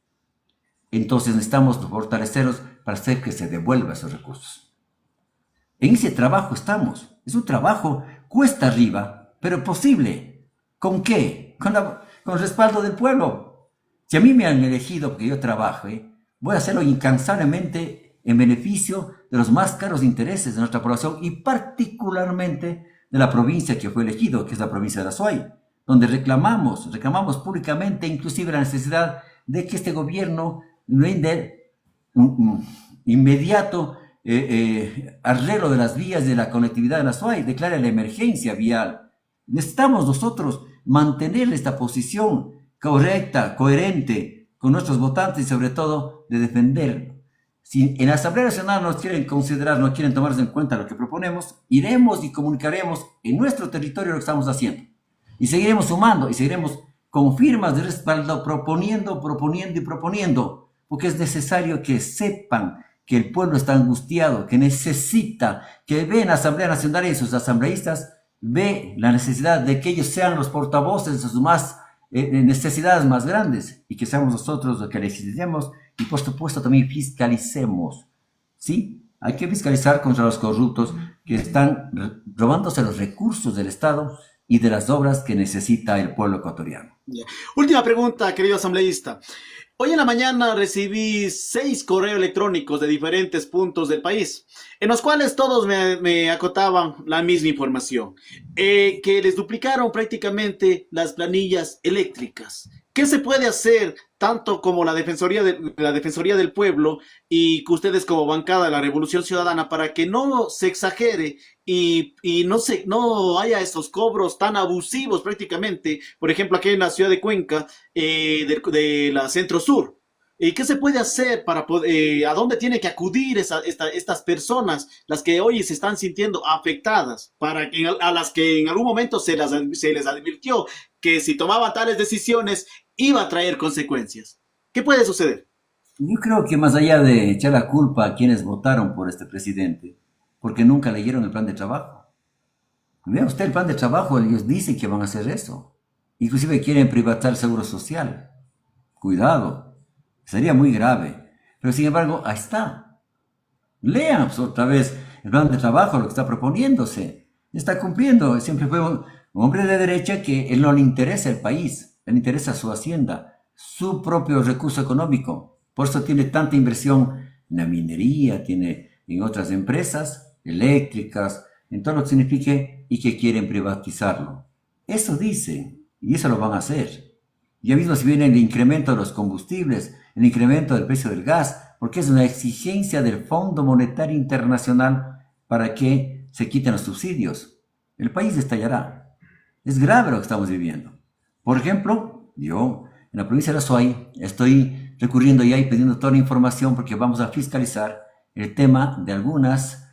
Entonces necesitamos fortalecerlos para hacer que se devuelvan esos recursos. En ese trabajo estamos. Es un trabajo cuesta arriba, pero posible. ¿Con qué? Con el respaldo del pueblo. Si a mí me han elegido porque yo trabaje, voy a hacerlo incansablemente en beneficio de los más caros intereses de nuestra población y particularmente de la provincia que fue elegido, que es la provincia de la SOI, donde reclamamos públicamente inclusive la necesidad de que este gobierno brinde un inmediato arreglo de las vías de la conectividad de la SOI, declare la emergencia vial. Necesitamos nosotros mantener esta posición correcta, coherente con nuestros votantes y sobre todo de defender. Si en la Asamblea Nacional nos quieren considerar, no quieren tomarse en cuenta lo que proponemos, iremos y comunicaremos en nuestro territorio lo que estamos haciendo. Y seguiremos sumando y seguiremos con firmas de respaldo proponiendo, porque es necesario que sepan que el pueblo está angustiado, que necesita, que ve en la Asamblea Nacional y sus asambleístas, ve la necesidad de que ellos sean los portavoces de sus necesidades más grandes y que seamos nosotros los que legislemos y por supuesto también fiscalicemos. ¿Sí? Hay que fiscalizar contra los corruptos que están robándose los recursos del Estado y de las obras que necesita el pueblo ecuatoriano. Yeah. Última pregunta, querido asambleísta. Hoy en la mañana recibí 6 correos electrónicos de diferentes puntos del país, en los cuales todos me acotaban la misma información, que les duplicaron prácticamente las planillas eléctricas. ¿Qué se puede hacer tanto como la Defensoría del Pueblo y que ustedes como bancada de la Revolución Ciudadana para que no se exagere y no haya esos cobros tan abusivos prácticamente? Por ejemplo, aquí en la ciudad de Cuenca, de la Centro Sur. ¿Qué se puede hacer para poder, a dónde tienen que acudir estas personas, las que hoy se están sintiendo afectadas, a las que en algún momento se les advirtió que si tomaban tales decisiones iba a traer consecuencias? ¿Qué puede suceder? Yo creo que más allá de echar la culpa a quienes votaron por este presidente, porque nunca leyeron el plan de trabajo. Vea usted el plan de trabajo, ellos dicen que van a hacer eso. Inclusive quieren privatizar el seguro social. Cuidado, sería muy grave. Pero sin embargo, ahí está. Lean otra vez el plan de trabajo, lo que está proponiéndose. Está cumpliendo. Siempre fue un hombre de derecha que él no le interesa el país, le interesa su hacienda, su propio recurso económico. Por eso tiene tanta inversión en la minería, tiene en otras empresas eléctricas, en todo lo que signifique y que quieren privatizarlo. Eso dicen y eso lo van a hacer. Ya mismo si viene el incremento de los combustibles, el incremento del precio del gas, porque es una exigencia del Fondo Monetario Internacional para que se quiten los subsidios. El país estallará. Es grave lo que estamos viviendo. Por ejemplo, yo en la provincia de Azuay estoy recurriendo ya y pidiendo toda la información porque vamos a fiscalizar el tema de algunas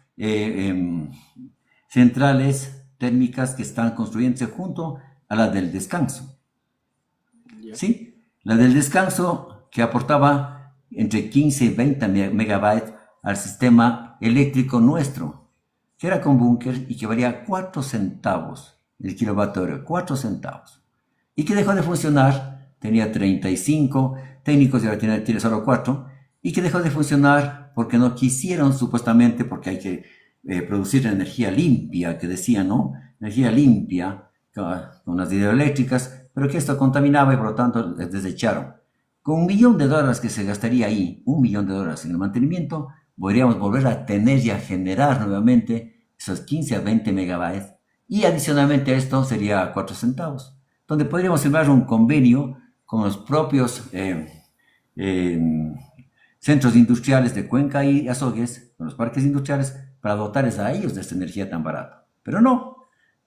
centrales térmicas que están construyéndose junto a la del descanso. ¿Sí? La del descanso que aportaba entre 15 y 20 megabytes al sistema eléctrico nuestro, que era con búnker y que valía 4 centavos el kilovatio hora, 4 centavos. Y que dejó de funcionar, tenía 35 técnicos y ahora tiene solo 4, y que dejó de funcionar porque no quisieron supuestamente, porque hay que producir energía limpia, que decían, ¿no? Energía limpia con las hidroeléctricas, pero que esto contaminaba y por lo tanto les desecharon. Con $1.000.000 que se gastaría ahí, $1.000.000 en el mantenimiento, podríamos volver a tener y a generar nuevamente esos 15 a 20 megabytes. Y adicionalmente a esto sería 4 centavos, donde podríamos firmar un convenio con los propios centros industriales de Cuenca y Azogues, con los parques industriales, para dotarles a ellos de esta energía tan barata. Pero no.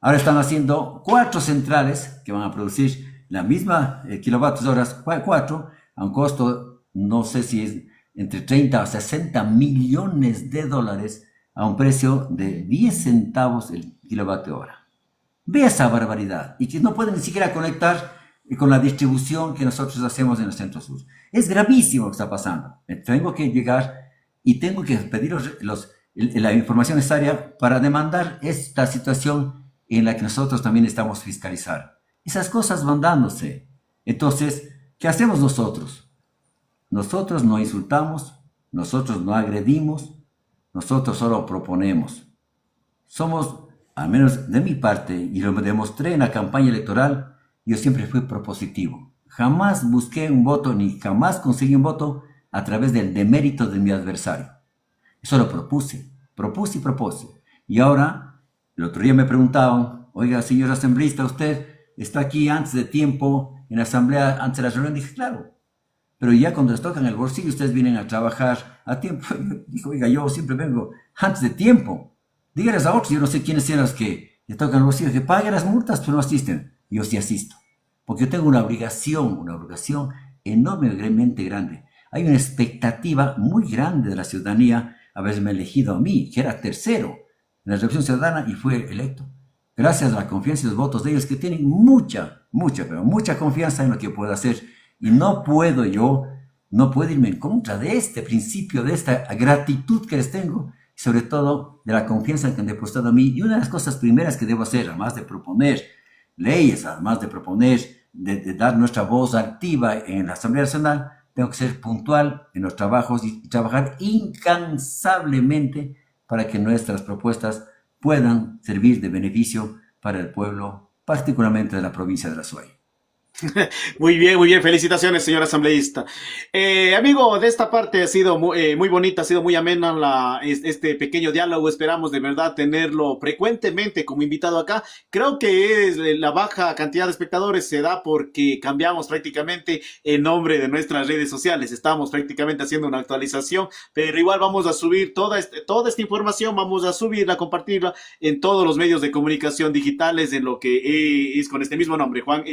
Ahora están haciendo 4 centrales que van a producir la misma kilovatios horas, 4, a un costo, no sé si es entre 30 a 60 millones de dólares, a un precio de 10 centavos el kilovatio hora. Ve esa barbaridad y que no pueden ni siquiera conectar con la distribución que nosotros hacemos en el centro sur. Es gravísimo lo que está pasando. Tengo que llegar y tengo que pedir la información necesaria para demandar esta situación en la que nosotros también estamos fiscalizando. Esas cosas van dándose. Entonces, ¿qué hacemos nosotros? Nosotros no insultamos, nosotros no agredimos, nosotros solo proponemos. Somos, al menos de mi parte, y lo demostré en la campaña electoral, yo siempre fui propositivo. Jamás busqué un voto, ni jamás conseguí un voto a través del demérito de mi adversario. Eso lo propuse y propuse. Y ahora, el otro día me preguntaban, oiga, señor asambleísta, ¿usted está aquí antes de tiempo en la asamblea, antes de la reunión? Dije, claro. Pero ya cuando les tocan el bolsillo, ustedes vienen a trabajar a tiempo. Dijo, oiga, yo siempre vengo antes de tiempo. Díganles a otros, yo no sé quiénes sean los que le tocan el bolsillo, que paguen las multas, pero no asisten. Yo sí asisto. Porque yo tengo una obligación enormemente grande. Hay una expectativa muy grande de la ciudadanía haberme elegido a mí, que era tercero en la Revolución Ciudadana y fue electo. Gracias a la confianza y los votos de ellos que tienen mucha confianza en lo que puedo hacer. Y no puedo irme en contra de este principio, de esta gratitud que les tengo, y sobre todo de la confianza que han depositado a mí. Y una de las cosas primeras que debo hacer, además de proponer leyes, además de proponer, de dar nuestra voz activa en la Asamblea Nacional, tengo que ser puntual en los trabajos y trabajar incansablemente para que nuestras propuestas puedan servir de beneficio para el pueblo, particularmente de la provincia de Azuay. Muy bien, felicitaciones, señor asambleísta. Amigo, de esta parte ha sido muy bonita, ha sido muy amena este pequeño diálogo. Esperamos de verdad tenerlo frecuentemente como invitado acá. Creo que la baja cantidad de espectadores se da porque cambiamos prácticamente el nombre de nuestras redes sociales. Estamos prácticamente haciendo una actualización, pero igual vamos a subir toda esta información, vamos a subirla, compartirla en todos los medios de comunicación digitales, en lo que es con este mismo nombre, Juan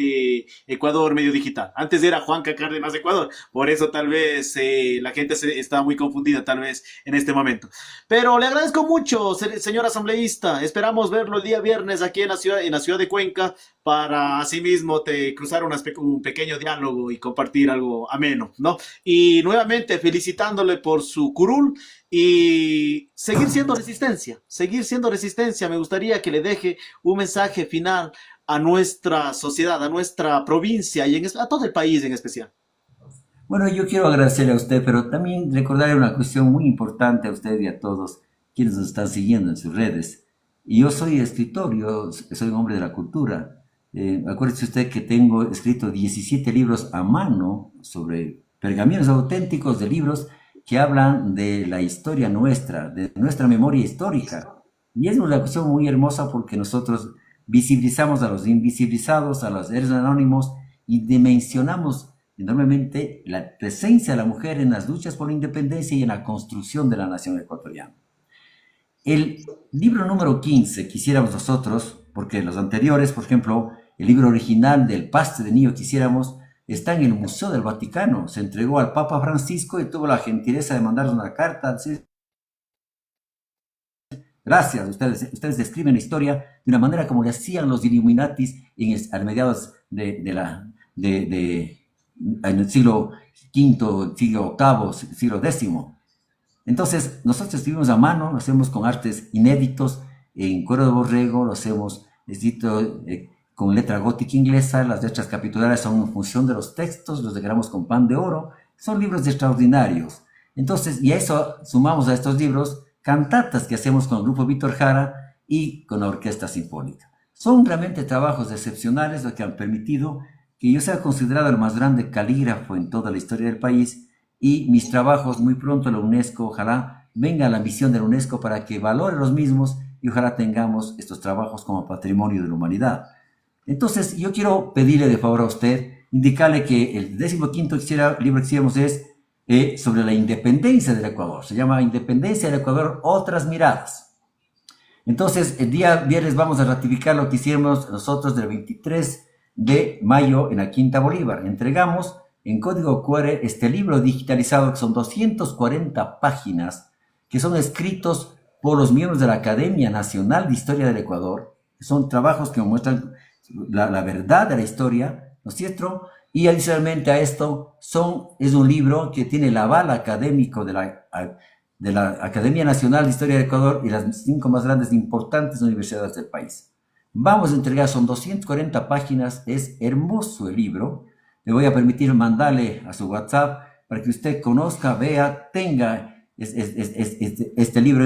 Ecuador Medio Digital. Antes era Juanca Cárdenas Ecuador, por eso tal vez la gente está muy confundida tal vez en este momento. Pero le agradezco mucho, señor asambleísta. Esperamos verlo el día viernes aquí en la ciudad de Cuenca para asimismo cruzar un pequeño diálogo y compartir algo ameno, ¿no? Y nuevamente felicitándole por su curul y seguir siendo resistencia. Me gustaría que le deje un mensaje final a nuestra sociedad, a nuestra provincia y a todo el país en especial. Bueno, yo quiero agradecerle a usted, pero también recordarle una cuestión muy importante a usted y a todos, quienes nos están siguiendo en sus redes. Y yo soy escritor, yo soy un hombre de la cultura. Acuérdese usted que tengo escrito 17 libros a mano sobre pergaminos auténticos de libros que hablan de la historia nuestra, de nuestra memoria histórica. Y es una cuestión muy hermosa porque nosotros visibilizamos a los invisibilizados, a los héroes anónimos y dimensionamos enormemente la presencia de la mujer en las luchas por la independencia y en la construcción de la nación ecuatoriana. El libro número 15 quisiéramos nosotros, porque los anteriores, por ejemplo, el libro original del Paste de Niño Quisiéramos, está en el Museo del Vaticano. Se entregó al Papa Francisco y tuvo la gentileza de mandarnos una carta. Decir, gracias, ustedes describen la historia de una manera como le hacían los Illuminatis a mediados en el siglo V, siglo VIII, siglo X. Entonces, nosotros escribimos a mano, lo hacemos con artes inéditos, en cuero de borrego, lo hacemos escrito con letra gótica inglesa, las letras capitulares son en función de los textos, los decoramos con pan de oro, son libros extraordinarios. Entonces, y a eso sumamos a estos libros cantatas que hacemos con el grupo Víctor Jara y con la Orquesta Sinfónica. Son realmente trabajos excepcionales lo que han permitido que yo sea considerado el más grande calígrafo en toda la historia del país, y mis trabajos muy pronto la UNESCO, ojalá venga a la misión de la UNESCO para que valore los mismos y ojalá tengamos estos trabajos como patrimonio de la humanidad. Entonces, yo quiero pedirle de favor a usted, indicarle que el 15º libro que hicimos es sobre la independencia del Ecuador. Se llama Independencia del Ecuador, otras miradas. Entonces, el día viernes vamos a ratificar lo que hicimos nosotros del 23 de mayo en la Quinta Bolívar. Entregamos en código QR este libro digitalizado, que son 240 páginas, que son escritos por los miembros de la Academia Nacional de Historia del Ecuador. Son trabajos que muestran la verdad de la historia, ¿no es cierto? Y adicionalmente a esto, es un libro que tiene el aval académico de la Academia Nacional de Historia del Ecuador y las 5 más grandes e importantes universidades del país. Vamos a entregar, son 240 páginas, es hermoso el libro. Le voy a permitir mandarle a su WhatsApp para que usted conozca, vea, tenga este libro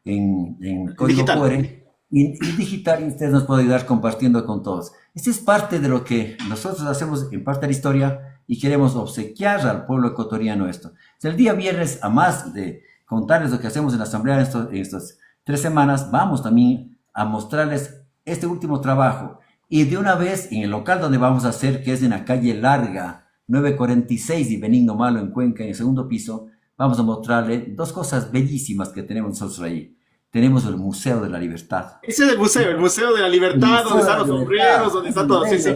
en código QR y digital, y usted nos puede ayudar compartiendo con todos. Este es parte de lo que nosotros hacemos en parte de la historia y queremos obsequiar al pueblo ecuatoriano esto. El día viernes, a más de contarles lo que hacemos en la asamblea en estas 3 semanas, vamos también a mostrarles este último trabajo. Y de una vez en el local donde vamos a hacer, que es en la calle Larga, 946 y Benigno Malo en Cuenca, en el 2º piso, vamos a mostrarle 2 cosas bellísimas que tenemos nosotros ahí. Tenemos el Museo de la Libertad. Ese es el Museo de la Libertad, donde están los sombreros, donde está todo. Sí, sí.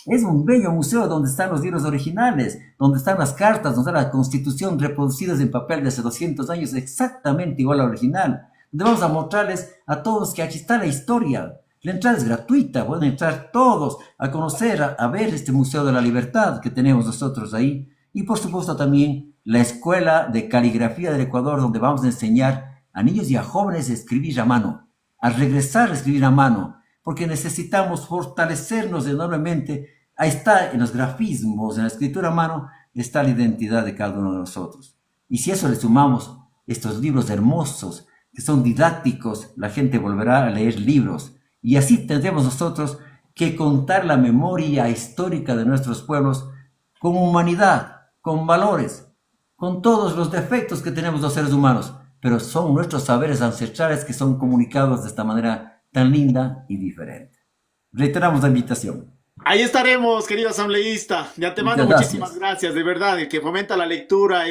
Es un bello museo donde están los libros originales, donde están las cartas, donde está la Constitución reproducidas en papel de hace 200 años, exactamente igual a la original. Donde vamos a mostrarles a todos que aquí está la historia. La entrada es gratuita, pueden entrar todos a conocer, a ver este Museo de la Libertad que tenemos nosotros ahí. Y por supuesto también la Escuela de Caligrafía del Ecuador, donde vamos a enseñar a niños y a jóvenes a escribir a mano, a regresar a escribir a mano, porque necesitamos fortalecernos enormemente. Ahí está, en los grafismos, en la escritura a mano, está la identidad de cada uno de nosotros. Y si a eso le sumamos estos libros hermosos, que son didácticos, la gente volverá a leer libros. Y así tendremos nosotros que contar la memoria histórica de nuestros pueblos con humanidad, con valores, con todos los defectos que tenemos los seres humanos, pero son nuestros saberes ancestrales que son comunicados de esta manera tan linda y diferente. Reiteramos la invitación. Ahí estaremos, querido asambleísta. De antemano, muchísimas gracias. De verdad, el que fomenta la lectura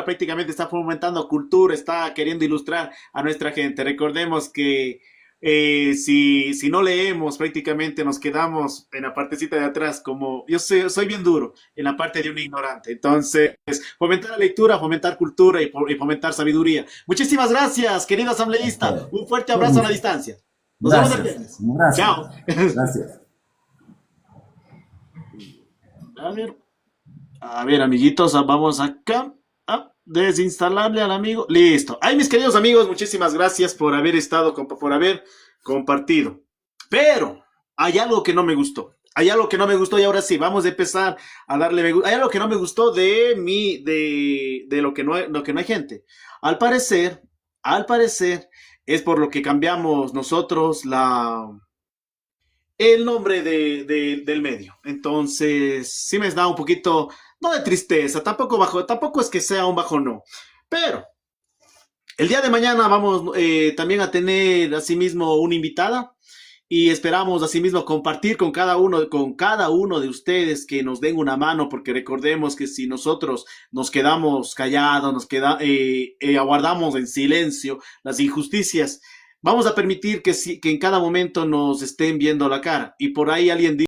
prácticamente está fomentando cultura, está queriendo ilustrar a nuestra gente. Recordemos que si no leemos, prácticamente nos quedamos en la partecita de atrás, como yo soy bien duro, en la parte de un ignorante. Entonces, fomentar la lectura, fomentar cultura y fomentar sabiduría. Muchísimas gracias, querido asambleísta. Un fuerte abrazo a la distancia. Nos vemos el viernes. Chao. Gracias. A ver, amiguitos, vamos acá a desinstalarle al amigo. Listo. Ay, mis queridos amigos, muchísimas gracias por haber estado, por haber compartido. Pero hay algo que no me gustó. Hay algo que no me gustó y ahora sí, vamos a empezar a darle me gusta. Hay algo que no me gustó de lo que no hay gente. Al parecer, al parecer, es por lo que cambiamos nosotros el nombre del medio. Entonces, sí me da un poquito, no de tristeza, tampoco bajo, tampoco es que sea un bajo no, pero el día de mañana vamos también a tener asimismo una invitada y esperamos asimismo compartir con cada uno de ustedes que nos den una mano, porque recordemos que si nosotros nos quedamos callados, aguardamos en silencio las injusticias, vamos a permitir que en cada momento nos estén viendo la cara. Y por ahí alguien